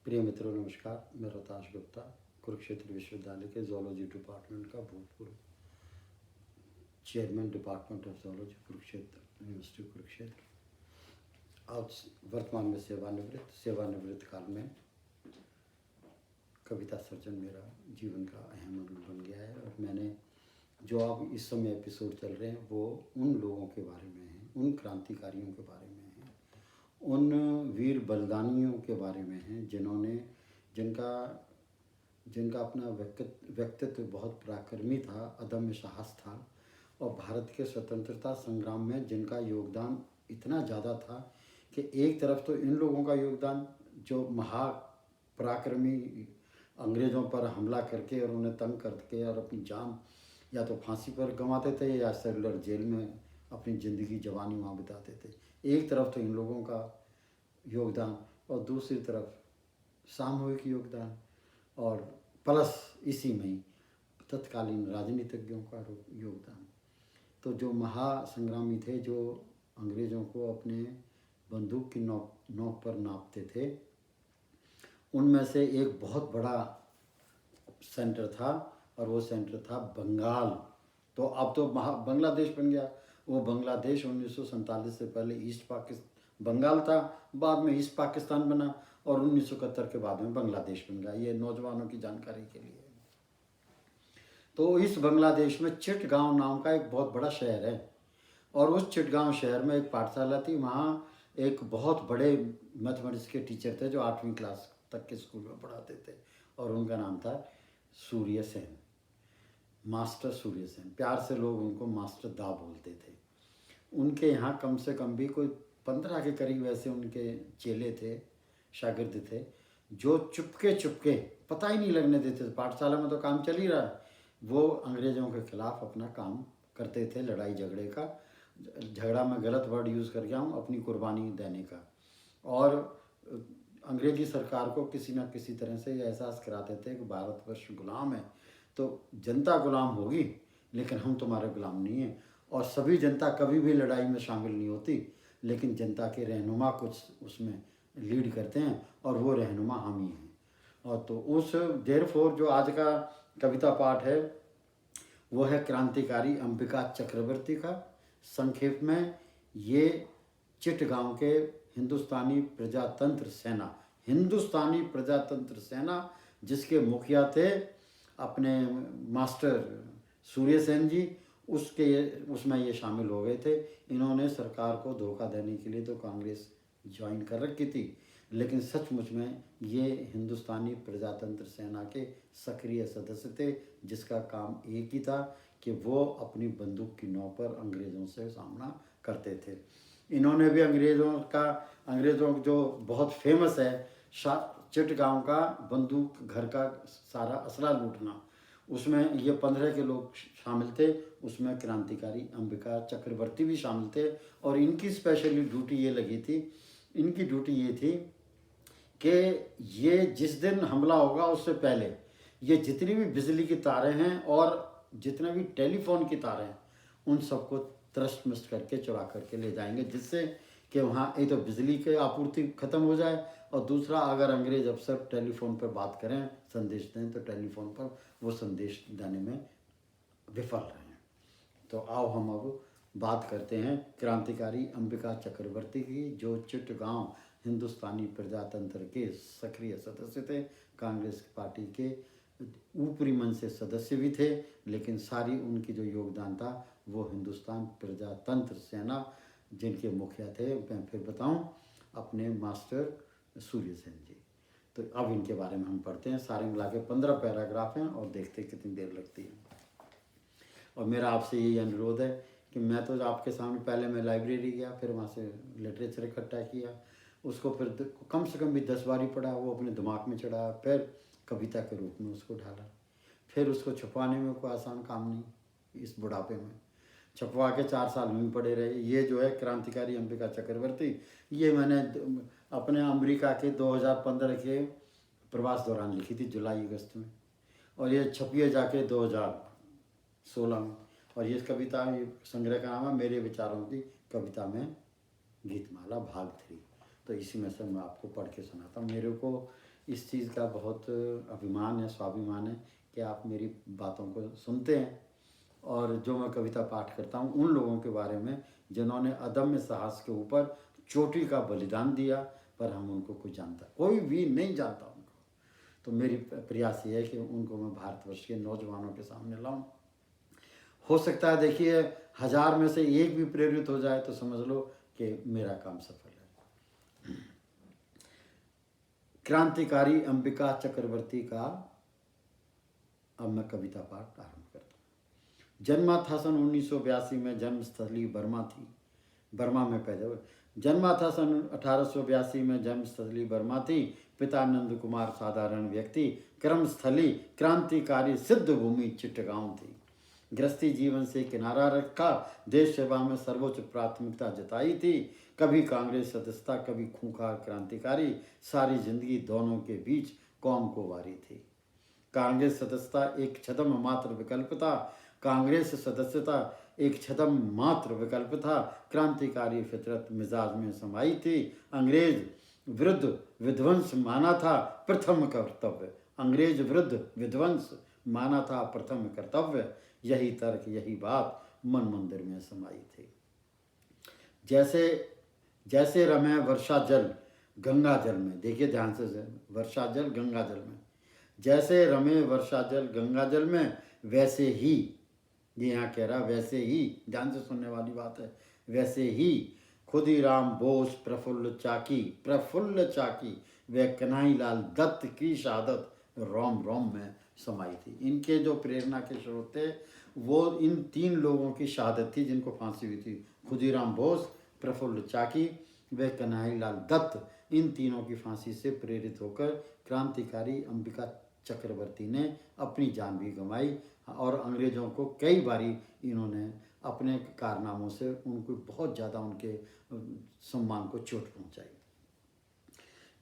प्रिय मित्रों नमस्कार। मैं रोहताश गुप्ता कुरुक्षेत्र विश्वविद्यालय के जूलॉजी डिपार्टमेंट का भूतपूर्व chairman department of zoology Kurukshetra university Kurukshetra. आज वर्तमान में सेवानिवृत्त काल में कविता सर्जन मेरा जीवन का अहम अंग बन गया है। और मैंने जो अब इस समय एपिसोड चल रहे हैं वो उन लोगों के बारे में हैं, उन क्रांतिकारियों के बारे में हैं, उन वीर बलिदानियों के बारे में हैं जिनका अपना व्यक्तित्व बहुत पराक्रमी था, अदम्य साहस था और भारत के स्वतंत्रता संग्राम में जिनका योगदान इतना ज़्यादा था कि एक तरफ तो इन लोगों का योगदान जो महापराक्रमी अंग्रेज़ों पर हमला करके और उन्हें तंग करके और अपनी जान या तो फांसी पर गंवाते थे या सेलुलर जेल में अपनी ज़िंदगी जवानी वहाँ बिताते थे। एक तरफ तो इन लोगों का योगदान और दूसरी तरफ सामूहिक योगदान और प्लस इसी में ही तत्कालीन राजनीतिज्ञों का योगदान। तो जो महासंग्रामी थे, जो अंग्रेज़ों को अपने बंदूक की नोक पर नापते थे, उनमें से एक बहुत बड़ा सेंटर था और वो सेंटर था बंगाल। तो अब तो बांग्लादेश बन गया। वो बांग्लादेश 1947 से पहले ईस्ट पाकिस्तान बंगाल था, बाद में ईस्ट पाकिस्तान बना और 1971 के बाद में बांग्लादेश बन गया। ये नौजवानों की जानकारी के लिए। तो इस बांग्लादेश में चिटगांव नाम का एक बहुत बड़ा शहर है और उस चिटगांव शहर में एक पाठशाला थी। वहाँ एक बहुत बड़े मैथमेटिक्स के टीचर थे जो 8वीं क्लास तक के स्कूल में पढ़ाते थे और उनका नाम था सूर्य सेन, मास्टर सूर्य सेन। प्यार से लोग उनको मास्टर दा बोलते थे। उनके यहाँ कम से कम भी कोई 15 के करीब ऐसे उनके चेले थे, शागिर्द थे, जो चुपके पता ही नहीं लगने देते थे। पाठशाला में तो काम चल ही रहा है, वो अंग्रेज़ों के खिलाफ अपना काम करते थे, लड़ाई झगड़े का। झगड़ा में गलत वर्ड यूज़ कर गया हूँ, अपनी कुर्बानी देने का। और अंग्रेज़ी सरकार को किसी न किसी तरह से ये एहसास कराते थे कि भारतवर्ष गुलाम है, तो जनता गुलाम होगी लेकिन हम तुम्हारे गुलाम नहीं हैं। और सभी जनता कभी भी लड़ाई में शामिल नहीं होती, लेकिन जनता के रहनुमा कुछ उसमें लीड करते हैं और वो रहनुमा हम ही हैं। और तो उस देयरफॉर जो आज का कविता पाठ है वो है क्रांतिकारी अंबिका चक्रवर्ती का। संक्षेप में ये चिटगांव के हिंदुस्तानी प्रजातंत्र सेना जिसके मुखिया थे अपने मास्टर सूर्य सेन जी, उसमें ये शामिल हो गए थे। इन्होंने सरकार को धोखा देने के लिए तो कांग्रेस ज्वाइन कर रखी थी, लेकिन सचमुच में ये हिंदुस्तानी प्रजातंत्र सेना के सक्रिय सदस्य थे जिसका काम एक ही था कि वो अपनी बंदूक की नोक पर अंग्रेज़ों से सामना करते थे। इन्होंने भी अंग्रेज़ों जो बहुत फेमस है चिटगांव का बंदूक घर का सारा असला लूटना, उसमें ये 15 के लोग शामिल थे। उसमें क्रांतिकारी अंबिका चक्रवर्ती भी शामिल थे और इनकी स्पेशली ड्यूटी ये लगी थी, इनकी ड्यूटी ये थी कि ये जिस दिन हमला होगा उससे पहले ये जितनी भी बिजली की तारें हैं और जितने भी टेलीफोन की तारें हैं उन सबको त्रस्त मस्त करके चुरा करके ले जाएंगे, जिससे कि वहाँ एक तो बिजली की आपूर्ति ख़त्म हो जाए और दूसरा अगर अंग्रेज़ अफसर टेलीफोन पर बात करें, संदेश दें, तो टेलीफोन पर वो संदेश देने में विफल रहे। तो आओ हम अब बात करते हैं क्रांतिकारी अंबिका चक्रवर्ती की, जो चिटगांव हिंदुस्तानी प्रजातंत्र के सक्रिय सदस्य थे। कांग्रेस पार्टी के ऊपरी मन से सदस्य भी थे, लेकिन सारी उनकी जो योगदान था वो हिंदुस्तान प्रजातंत्र सेना जिनके मुखिया थे, मैं फिर बताऊं, अपने मास्टर सूर्य सेन जी। तो अब इनके बारे में हम पढ़ते हैं। सारे मिला के 15 पैराग्राफ हैं और देखते हैं कितनी देर लगती है। और मेरा आपसे यही अनुरोध है कि मैं तो आपके सामने पहले मैं लाइब्रेरी गया, फिर वहाँ से लिटरेचर इकट्ठा किया, उसको फिर कम से कम भी 10 बार ही पढ़ा, वो अपने दिमाग में चढ़ा, फिर कविता के रूप में उसको ढाला। फिर उसको छुपाने में कोई आसान काम नहीं। इस बुढ़ापे में छपवा के 4 साल में पड़े रहे। ये जो है क्रांतिकारी अंबिका चक्रवर्ती, ये मैंने अपने अमेरिका के 2015 के प्रवास दौरान लिखी थी, जुलाई अगस्त में, और ये छपी है जाके 2016 में। और ये कविता संग्रह का नाम है मेरे विचारों की कविता में गीतमाला भाग 3। तो इसी में से मैं आपको पढ़ के सुनाता हूँ। मेरे को इस चीज़ का बहुत अभिमान है, स्वाभिमान है कि आप मेरी बातों को सुनते हैं। और जो मैं कविता पाठ करता हूँ उन लोगों के बारे में जिन्होंने अदम्य साहस के ऊपर चोटी का बलिदान दिया, पर हम उनको कोई भी नहीं जानता उनको। तो मेरी प्रयास ये है कि उनको मैं भारतवर्ष के नौजवानों के सामने लाऊं। हो सकता है देखिए 1000 में से एक भी प्रेरित हो जाए तो समझ लो कि मेरा काम सफल है। क्रांतिकारी अंबिका चक्रवर्ती का अब मैं कविता पाठ आरंभ करता हूँ। जन्मा था सन 1982 में, जन्मस्थली बर्मा थी, बर्मा में पैदा हुए। जन्मा था सन 1882 में, जन्मस्थली बर्मा थी, पिता नंद कुमार साधारण व्यक्ति, कर्मस्थली क्रांतिकारी सिद्ध भूमि चिट्टगांव थी। गृहस्थी जीवन से किनारा रखा, देश सेवा में सर्वोच्च प्राथमिकता जताई थी। कभी कांग्रेस सदस्यता, कभी खूंखार क्रांतिकारी, सारी जिंदगी दोनों के बीच कौम को वारी थी। कांग्रेस सदस्यता एक छद्म मात्र विकल्प था, कांग्रेस सदस्यता एक छद्म मात्र विकल्प था। क्रांतिकारी फितरत मिजाज में समाई थी, अंग्रेज विरुद्ध विध्वंस माना था प्रथम कर्तव्य। अंग्रेज विरुद्ध विध्वंस माना था प्रथम कर्तव्य, यही तर्क यही बात मन मंदिर में समाई थी। जैसे जैसे रमे वर्षा जल गंगा जल में, देखिए ध्यान से, वर्षा जल गंगा जल में, जैसे रमे वर्षा जल गंगा जल में, वैसे ही, ये यहाँ कह रहा वैसे ही, ध्यान से सुनने वाली बात है, वैसे ही खुदीराम बोस प्रफुल्ल चाकी व कन्हैयालाल दत्त की शहादत रोम रोम में समाई थी। इनके जो प्रेरणा के स्रोत थे वो इन 3 लोगों की शहादत थी जिनको फांसी हुई थी। खुदीराम बोस, प्रफुल्ल चाकी व कन्हैयालाल दत्त, इन तीनों की फांसी से प्रेरित होकर क्रांतिकारी अंबिका चक्रवर्ती ने अपनी जान भी गंवाई और अंग्रेज़ों को कई बारी इन्होंने अपने कारनामों से उनको बहुत ज़्यादा उनके सम्मान को चोट पहुंचाई।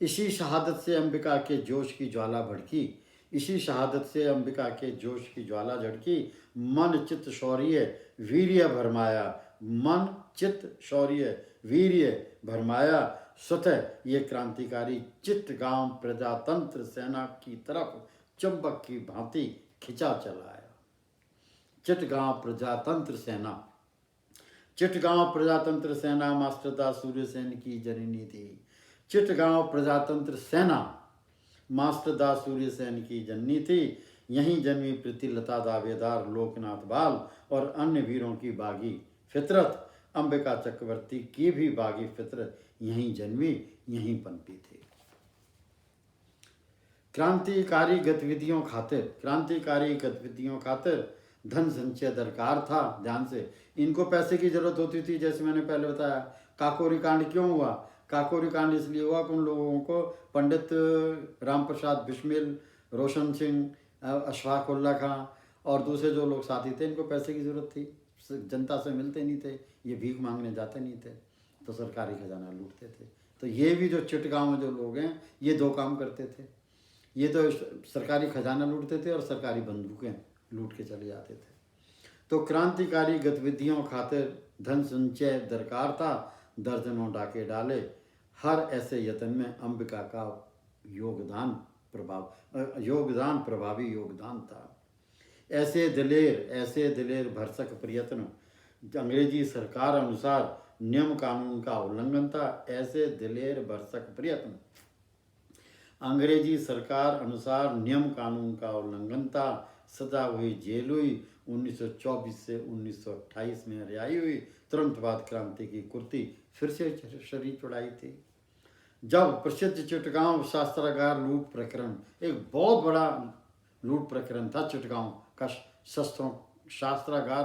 इसी शहादत से अंबिका के जोश की ज्वाला भड़की, इसी शहादत से अंबिका के जोश की ज्वाला झड़की, मन चित्त शौर्य वीर्य भरमाया, मन चित्त शौर्य वीर्य भरमाया, स्वतः ये क्रांतिकारी चिट्टगांव प्रजातंत्र सेना की तरफ चुंबक की भांति खिंचा चला आया। चिट्टगांव प्रजातंत्र सेना, चिट्टगांव प्रजातंत्र सेना मास्टरदास सूर्यसेन की जननी थी। चिट्टगांव प्रजातंत्र सेना मास्टरदास सूर्यसेन की जननी थी। यहीं जन्मी प्रीतिलता दावेदार, लोकनाथ बाल और अन्य वीरों की बागी फितरत, अंबिका चक्रवर्ती की भी बागी फितरत यहीं जन्मी, यहीं पनपी थी। क्रांतिकारी गतिविधियों खातिर धन संचय दरकार था। ध्यान से, इनको पैसे की जरूरत होती थी। जैसे मैंने पहले बताया, काकोरी कांड क्यों हुआ? काकोरी कांड इसलिए हुआ कि उन लोगों को पंडित राम प्रसाद बिस्मिल, रोशन सिंह, अशफाक उल्ला खां और दूसरे जो लोग साथी थे, इनको पैसे की जरूरत थी। जनता से मिलते नहीं थे, ये भीख मांगने जाते नहीं थे, तो सरकारी खजाना लूटते थे। तो ये भी जो चिट्टगांव में जो लोग हैं, ये 2 काम करते थे। ये तो सरकारी खजाना लूटते थे और सरकारी बंदूकें लूट के चले जाते थे। तो क्रांतिकारी गतिविधियों खातिर धन संचय दरकार था। दर्जनों डाके डाले, हर ऐसे यत्न में अंबिका का योगदान प्रभावी योगदान था। ऐसे दिलेर भरसक प्रयत्न अंग्रेजी सरकार अनुसार नियम कानून का उल्लंघन था। ऐसे दिलेर भरसक प्रयत्न अंग्रेजी सरकार अनुसार नियम कानून का उल्लंघन था। सजा हुई, जेल हुई, 1924 से 1928 में रिहाई हुई। तुरंत बाद क्रांति की कुर्ती फिर से शरीर चढ़ाई थी। जब प्रसिद्ध चिट्टगांव शास्त्रागार लूट प्रकरण, एक बहुत बड़ा लूट प्रकरण था चिट्टगांव का, शस्त्रों शास्त्रागार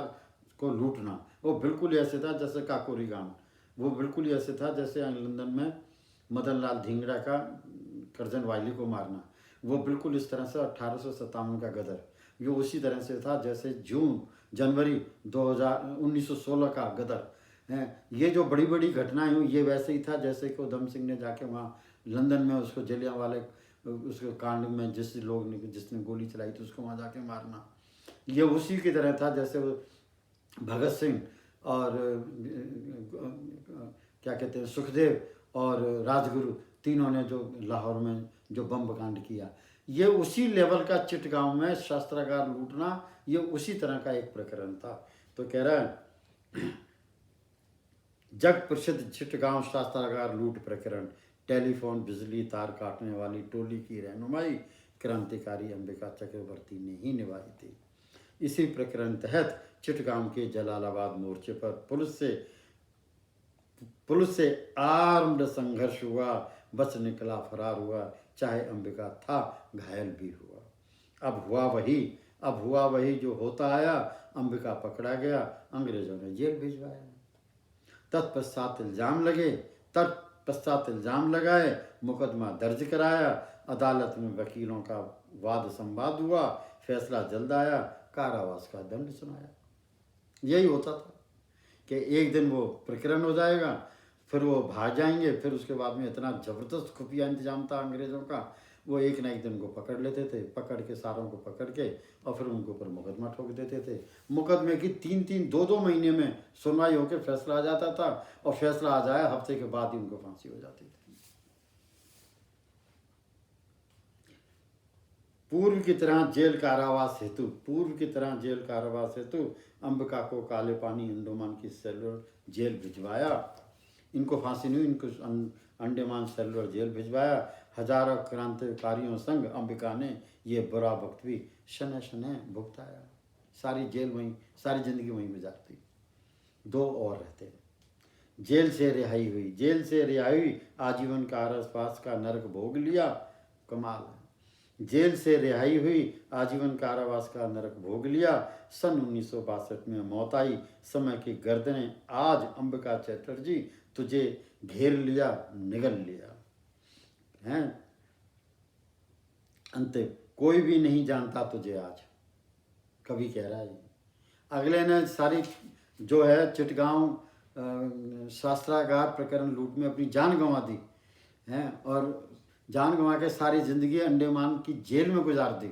को लूटना, वो बिल्कुल ऐसे था जैसे काकोरी कांड, वो बिल्कुल ऐसे था जैसे लंदन में मदन लाल धिंगड़ा का करजन वायली को मारना, वो बिल्कुल इस तरह से 1857 का गदर, ये उसी तरह से था जैसे जनवरी 1916 का गदर है। ये जो बड़ी बड़ी घटनाएं हुई, ये वैसे ही था जैसे कि उधम सिंह ने जाके वहाँ लंदन में उसको जलियांवाला उसके कांड में जिसने गोली चलाई थी उसको वहाँ जाके मारना, ये उसी की तरह था जैसे भगत सिंह और क्या कहते हैं सुखदेव और राजगुरु, तीनों ने जो लाहौर में जो बम कांड किया, ये उसी लेवल का चिटगांव में शस्त्रागार लूटना, ये उसी तरह का एक प्रकरण था। तो कह रहा है जग प्रसिद्ध चिटगांव शस्त्रागार लूट प्रकरण, टेलीफोन बिजली तार काटने वाली टोली की रहनुमाई क्रांतिकारी अंबिका चक्रवर्ती ने ही निभाई थी। इसी प्रकरण तहत चिटगांव के जलालाबाद मोर्चे पर पुलिस से आर्म्ड संघर्ष हुआ, बच निकला फरार हुआ, चाहे अंबिका था घायल भी हुआ। अब हुआ वही जो होता आया, अंबिका पकड़ा गया, अंग्रेजों ने जेल भिजवाया। तत्पश्चात इल्जाम लगाए, मुकदमा दर्ज कराया, अदालत में वकीलों का वाद संवाद हुआ, फैसला जल्द आया, कारावास का दंड सुनाया। यही होता था कि एक दिन वो प्रकरण हो जाएगा, फिर वो भाग जाएंगे, फिर उसके बाद में इतना ज़बरदस्त खुफिया इंतजाम था अंग्रेज़ों का, वो एक ना एक दिन को पकड़ लेते थे, पकड़ के सारों को पकड़ के और फिर उनके ऊपर मुकदमा ठोक देते थे। मुकदमे की 3-2 महीने में सुनवाई होकर फैसला आ जाता था, और फैसला आ जाए हफ्ते के बाद ही उनको फांसी हो जाती थी। पूर्व की तरह जेल कारावास हेतु अंबिका को काले पानी अंडमान की सेलुलर जेल भिजवाया। इनको फांसी नहीं, इनको अंडमान सेलुलर जेल भिजवाया। हजारों क्रांतिकारियों संग अंबिका ने ये बुरा वक्त भी शनै शनै भुगताया। सारी जिंदगी वहीं गुजारती। 2 और रहते। जेल से रिहाई हुई, आजीवन कारावास का नरक भोग लिया। कमाल है। जेल से रिहाई हुई, आजीवन कारावास का नरक भोग लिया। सन 1962 में मौत आई। समय की गर्दनें आज अंबिका चटर्जी तुझे घेर लिया, निगल लिया है। अंतिम, कोई भी नहीं जानता तुझे आज, कभी कह रहा है। अगले ने सारी जो है चिटगांव शस्त्रागार प्रकरण लूट में अपनी जान गंवा दी है, और जान गंवा के सारी ज़िंदगी अंडमान की जेल में गुजार दी।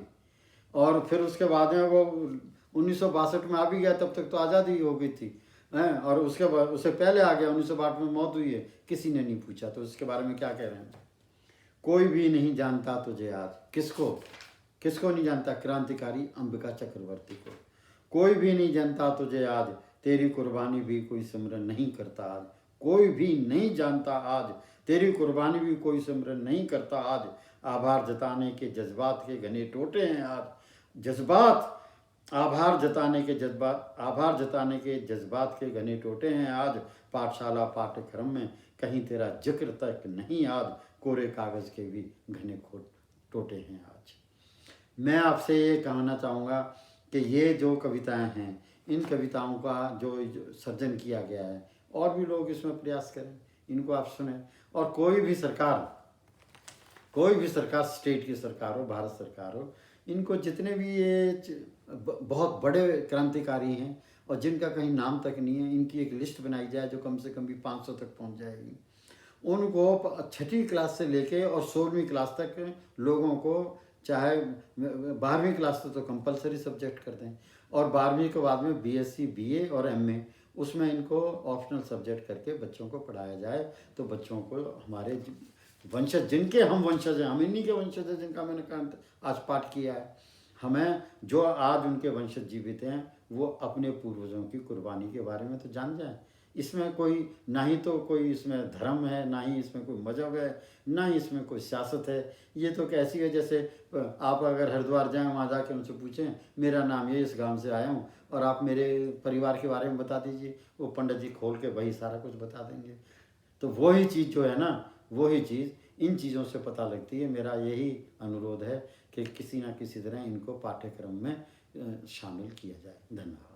और फिर उसके बाद में वो 1962 में आ भी गया, तब तक तो आज़ादी हो गई थी हैं, और उससे पहले आ गया, 1962 में मौत हुई है, किसी ने नहीं पूछा। तो उसके बारे में क्या कह रहे हैं? कोई भी नहीं जानता तुझे आज। किसको नहीं जानता? क्रांतिकारी अंबिका चक्रवर्ती को। कोई भी नहीं जानता तुझे आज, तेरी कुर्बानी भी कोई सिमरन नहीं करता आज। कोई भी नहीं जानता आज, तेरी कुर्बानी भी कोई सिमरन नहीं करता आज। आभार जताने के जज्बात के घने टोटे हैं आज। आभार जताने के जज्बात के घने टोटे हैं आज। पाठशाला पाठ्यक्रम में कहीं तेरा जिक्र तक नहीं आज। कोरे कागज़ के भी घने टोटे हैं आज। मैं आपसे ये कहना चाहूँगा कि ये जो कविताएं हैं, इन कविताओं का जो सर्जन किया गया है, और भी लोग इसमें प्रयास करें, इनको आप सुने। और कोई भी सरकार, स्टेट की सरकार हो, भारत सरकार हो, इनको जितने भी ये बहुत बड़े क्रांतिकारी हैं और जिनका कहीं नाम तक नहीं है, इनकी एक लिस्ट बनाई जाए जो कम से कम भी 500 तक पहुंच जाएगी। उनको 6ठी क्लास से लेके और 16वीं क्लास तक लोगों को, चाहे 12वीं क्लास तक तो कंपलसरी सब्जेक्ट करते हैं, और 12वीं के बाद में बीएससी, बीए और एमए, उसमें इनको ऑप्शनल सब्जेक्ट करके बच्चों को पढ़ाया जाए। तो बच्चों को हमारे वंशज, जिनके हम वंशज हैं, हम इन्हीं के वंशज हैं जिनका मैंने आज पाठ किया है, हमें जो आज उनके वंशज जीवित हैं वो अपने पूर्वजों की कुर्बानी के बारे में तो जान जाएं। इसमें कोई ना ही तो कोई इसमें धर्म है, ना ही इसमें कोई मजहब है, ना ही इसमें कोई सियासत है। ये तो कैसी है, जैसे आप अगर हरिद्वार जाएं, वहाँ जाके उनसे पूछें मेरा नाम ये, इस गांव से आया हूँ और आप मेरे परिवार के बारे में बता दीजिए, वो पंडित जी खोल के वही सारा कुछ बता देंगे। तो वही चीज़ जो है ना, वही चीज़ इन चीज़ों से पता लगती है। मेरा यही अनुरोध है कि किसी ना किसी तरह इनको पाठ्यक्रम में शामिल किया जाए। धन्यवाद।